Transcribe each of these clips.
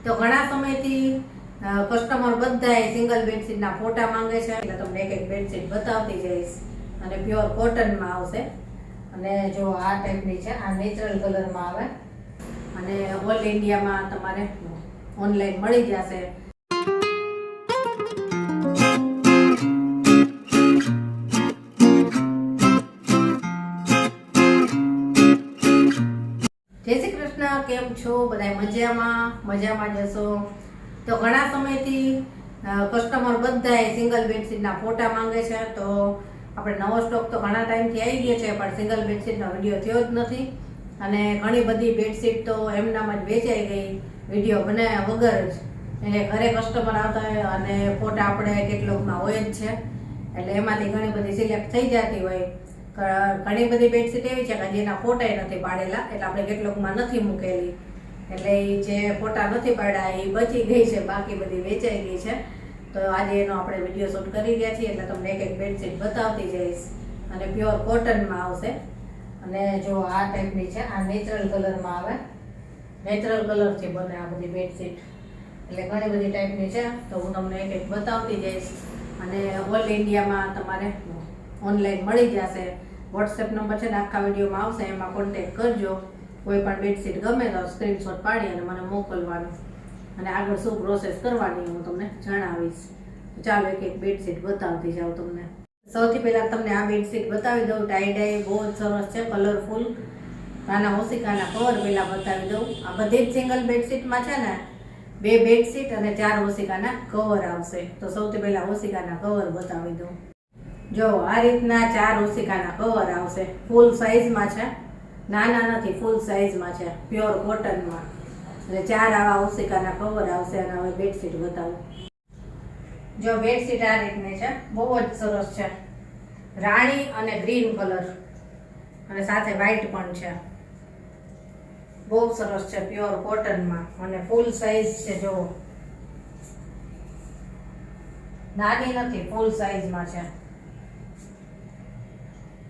તો ઘણા સમયથી કસ્ટમર બધાએ સિંગલ બેડશીટના ફોટા માંગે છે એટલે તમને એક એક બેડશીટ બતાવતી જઈશ અને પ્યોર કોટનમાં આવશે અને જો આ ટાઈપની છે, આ નેચરલ કલરમાં આવે અને ઓલ ઇન્ડિયામાં તમારે ઓનલાઈન મળી જશે. જય શ્રી કૃષ્ણ, કેમ છો બધા? મજામાં જશો. તો ઘણા સમયથી કસ્ટમર બધાએ સિંગલ બેડશીટના ફોટા માંગે છે. તો આપણે નવો સ્ટોક તો ઘણા ટાઈમથી આવી ગયો છે, પણ સિંગલ બેડશીટનો વિડીયો થયો જ નથી અને ઘણી બધી બેડશીટ તો એમનામ જ વેચાઈ ગઈ વિડીયો બનાવ્યા વગર જ. એટલે ઘરે કસ્ટમર આવતા હોય અને ફોટા આપણે કેટલોકમાં હોય જ છે, એટલે એમાંથી ઘણી બધી સિલેક્ટ થઈ જતી હોય. ઘણી બધી બેડશીટ એવી છે કે જેના ફોટા નથી પાડેલા, એટલે આપણે કેટલોકમાં નથી મૂકેલી, એટલે જે ફોટા નથી પાડ્યા એ બચી ગઈ છે, બાકી બધી વેચાઈ ગઈ છે. તો આજે એનો આપણે વિડીયો શૂટ કરી રહ્યા છીએ, એટલે તમને એક એક બેડશીટ બતાવતી જઈશ અને પ્યોર કોટનમાં આવશે. અને જો આ ટાઈપની છે, આ નેચરલ કલરમાં આવે, નેચરલ કલરથી બને આ બધી બેડશીટ, એટલે ઘણી બધી ટાઈપની છે. તો હું તમને એક એક બતાવતી જઈશ અને ઓલ ઇન્ડિયામાં તમારે ઓનલાઈન મળી જશે. વોટ્સએપ નંબર છે ને આખા વિડીયોમાં આવશે, એમાં કોન્ટેક્ટ કરજો. કોઈ પણ બેડશીટ ગમે તો સ્ક્રીનશોટ પાડી અને મને મોકલવાનું અને આગળ શું પ્રોસેસ કરવાની હું તમને જણાવીશ. ચાલો એક એક બેડશીટ બતાવતી જાઉં તમને. સૌથી પહેલા તમને આ બેડશીટ બતાવી દઉં. ટાઈ ડાઈ બહુ જ સરસ છે, કલરફુલ. આના ઓશિકાના કવર પહેલા બતાવી દઉં. આ બધી જ સિંગલ બેડશીટમાં છે ને 2 બેડશીટ અને 4 ઓશિકાના કવર આવશે. તો સૌથી પહેલા ઓશિકાના કવર બતાવી દઉં. જો આ રીતના 4 ઓશિકાના કવર આવશે. ફૂલ સાઈઝમાં છે, નાના નથી, ફૂલ સાઈઝમાં છે, પ્યોર કોટનમાં. એટલે 4 આવા ઓશિકાના કવર આવશે. અને હવે બેડશીટ બતાવું. જો બેડશીટ આ રીતની છે, બહુ જ સરસ છે. રાણી અને ગ્રીન કલર અને સાથે વ્હાઈટ પણ છે. બહુ સરસ છે, પ્યોર કોટનમાં અને ફૂલ સાઈઝ છે. જો નાની નથી, ફૂલ સાઈઝમાં છે.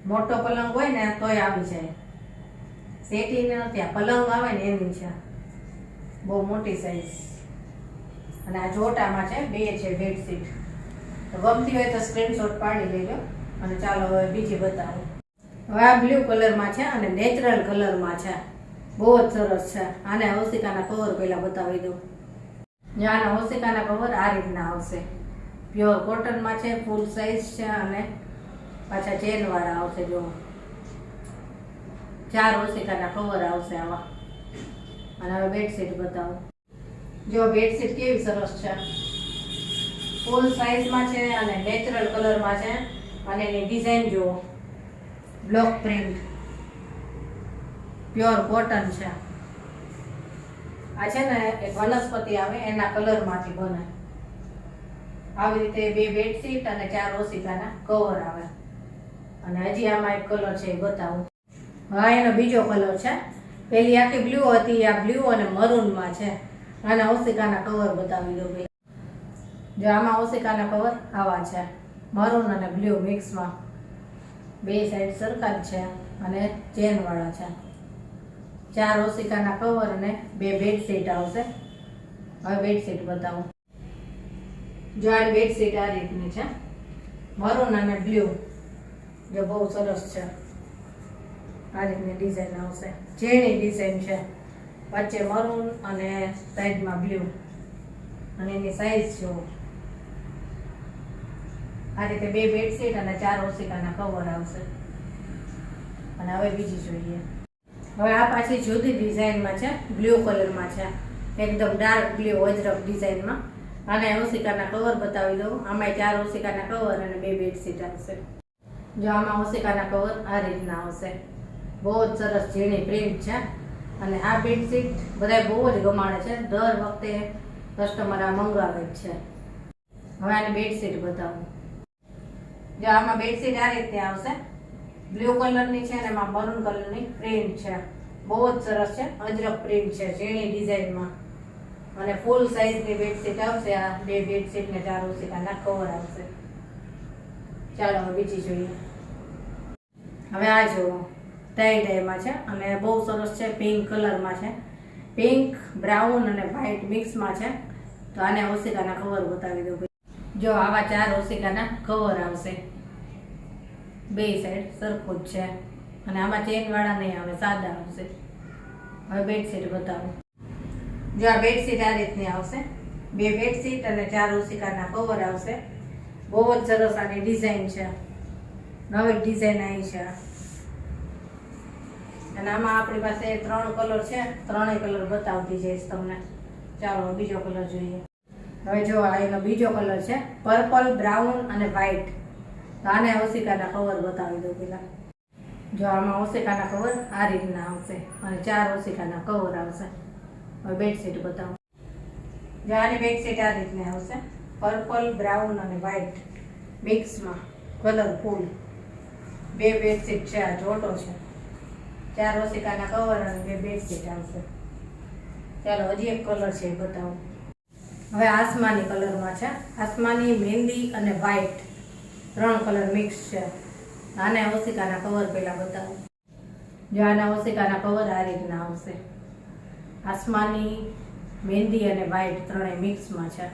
મોટો પલંગ હોય ને તોય આવી જાય. સેટી નથી, આ પલંગ આવે ને એની છે. બહુ મોટી સાઈઝ. અને આ જોટામાં છે, 2 છે બેડશીટ. તો ગમતી હોય તો સ્ક્રીનશોટ પાડી લેજો. અને ચાલો હવે બીજી બતાવો. હવે આ બ્લુ કલરમાં છે અને નેચરલ કલરમાં છે. બહુ જ સરસ છે. આને ઓશિકાના કવર પહેલા બતાવી દઉં. આના ઓશિકાના કવર આ રીતના આવશે. પ્યોર કોટનમાં છે, ફૂલ સાઈઝ છે અને પાછા ચેન વાળા આવશે. જો 4 ઓશિકાના કવર આવશે આવા. અને હવે બેડશીટ બતાવો. જો બેડશીટ કેવી સરસ છે, ફૂલ સાઈઝમાં છે અને નેચરલ કલરમાં છે. અને એની ડિઝાઇન જુઓ, બ્લોક પ્રિન્ટ, પ્યોર કોટન છે. આ છે ને એક વનસ્પતિ આવે એના કલરમાંથી બને. આવી રીતે 2 બેડશીટ અને 4 ઓશિકાના કવર આવે. અને હજી આમાં એક કલર છે એ બતાવું. હા, એનો બીજો કલર છે. પેલી આખી બ્લુ હતી, આ બ્લુ અને મરૂનમાં છે. આના ઓશિકાના કવર બતાવી દઉં. જો આમાં ઓશિકાના કવર આવા છે, મરૂન અને બ્લુ મિક્સમાં. 2 સાઈડ સરખા જ છે અને ચેન વાળા છે. 4 ઓશિકાના કવર અને 2 બેડશીટ આવશે. હવે બેડશીટ બતાવું. જો આ બેડશીટ આ રીતની છે, મરૂન અને બ્લુ. જો બહુ સરસ છે. આ રીતની ડિઝાઇન આવશે, ઝીણી ડિઝાઇન છે. વચ્ચે મરૂન અને સાઈડમાં બ્લુ. અને એની સાઈઝ જો આ રીતે 2 બેડશીટ અને 4 ઓશિકાના કવર આવશે. અને હવે બીજી જોઈએ. હવે આ પાછી જુદી ડિઝાઇનમાં છે, બ્લુ કલરમાં છે, એકદમ ડાર્ક બ્લુ અજરક ડિઝાઇનમાં. આને ઓશિકાના કવર બતાવી દઉં. આમાં 4 ઓશિકાના કવર અને 2 બેડશીટ આવશે. જો આમાં ઓશિકાના કવર આ રીતના આવશે. બહુ જ સરસ ઝીણી પ્રિન્ટ છે. અને આ બેડશીટ બધા બહુ જ ગમાડે છે. દર વખતે કસ્ટમર આ મંગાવે જ છે. હવે આની બેડશીટ બતાવું. જો આમાં બેડશીટ આ રીતે આવશે, બ્લુ કલરની છે અને એમાં મરૂન કલરની પ્રિન્ટ છે. બહુ જ સરસ છે, અજરક પ્રિન્ટ છે, ઝીણી ડિઝાઇનમાં. અને ફૂલ સાઈઝની બેડશીટ આવશે. આ 2 બેડશીટ ને 4 ઓશિકાના કવર આવશે. ચાલો હવે બીજી જોઈએ. હવે આ જુઓ, ટાઈ ડાઈમાં છે અને બહુ સરસ છે, પિંક કલરમાં છે. પિંક, બ્રાઉન અને વ્હાઈટ મિક્સમાં છે. તો આને ઓશિકાના કવર બતાવી દઉં. જો આવા 4 ઓશિકાના કવર આવશે, બે સાઈડ સરખું જ છે અને આમાં ચેન વાળા નહીં આવે, સાદા આવશે. હવે બેડશીટ બતાવું. જો આ બેડશીટ આ રીતની આવશે, 2 બેડશીટ અને 4 ઓશિકાના કવર આવશે. બહુ જ સરસ આની ડિઝાઇન છે, નવી ડિઝાઇન આવી છે. અને આમાં આપણી પાસે 3 કલર છે, 3 કલર બતાવતી જઈશ તમને. ચાલો બીજો કલર જોઈએ. હવે જો આ એનો બીજો કલર છે, પર્પલ, બ્રાઉન અને વ્હાઈટ. તો આને ઓશિકાના કવર બતાવી દઉં પેલા. જો આમાં ઓશિકાના કવર આ રીતના આવશે અને 4 ઓશિકાના કવર આવશે. હવે બેડશીટ બતાવું. જો આની બેડશીટ આ રીતની આવશે, પર્પલ, બ્રાઉન અને વ્હાઈટ મિક્સમાં, કલરફુલ. 2 બેડશીટ છે, આ જોટો છે. 4 ઓશિકાના કવર અને 2 બેડશીટ આવશે. ચાલો હજી એક કલર છે એ બતાવું. હવે આસમાની કલરમાં છે, આસમાની, મહેંદી અને વ્હાઈટ 3 કલર મિક્સ છે. આને ઓશિકાના કવર પહેલા બતાવું. જો આના ઓશિકાના કવર આ રીતના આવશે, આસમાની, મહેંદી અને વ્હાઈટ 3 મિક્સમાં છે.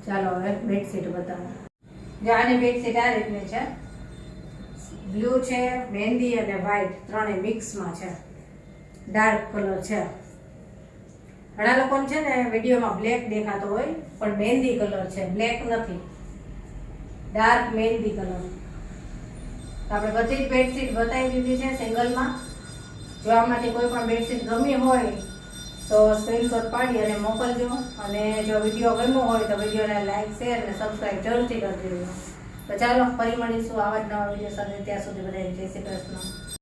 ચાલો હવે બેડશીટ બતાવું. જો આની બેડશીટ આ રીતની છે, બ્લુ છે, મહેંદી અને વ્હાઈટ 3 મિક્સમાં છે. ડાર્ક કલર છે. ઘણા લોકોને છે ને વિડીયોમાં બ્લેક દેખાતો હોય, પણ મહેંદી કલર છે, બ્લેક નથી, ડાર્ક મહેંદી કલર. આપણે બધી જ બેડશીટ બતાવી દીધી છે સિંગલમાં. જો આમાંથી કોઈ પણ બેડશીટ ગમી હોય તો સ્ક્રીનશોટ પાડી અને મોકલજો. અને જો વિડીયો ગમ્યો હોય તો વિડીયોને લાઈક, શેર અને સબસ્ક્રાઈબ જરૂરથી કરી દેજો. તો ચાલો ફરી મળીશું આવા જ નવા વિડીયો સાથે. ત્યાં સુધી બધાને જય શ્રી કૃષ્ણ.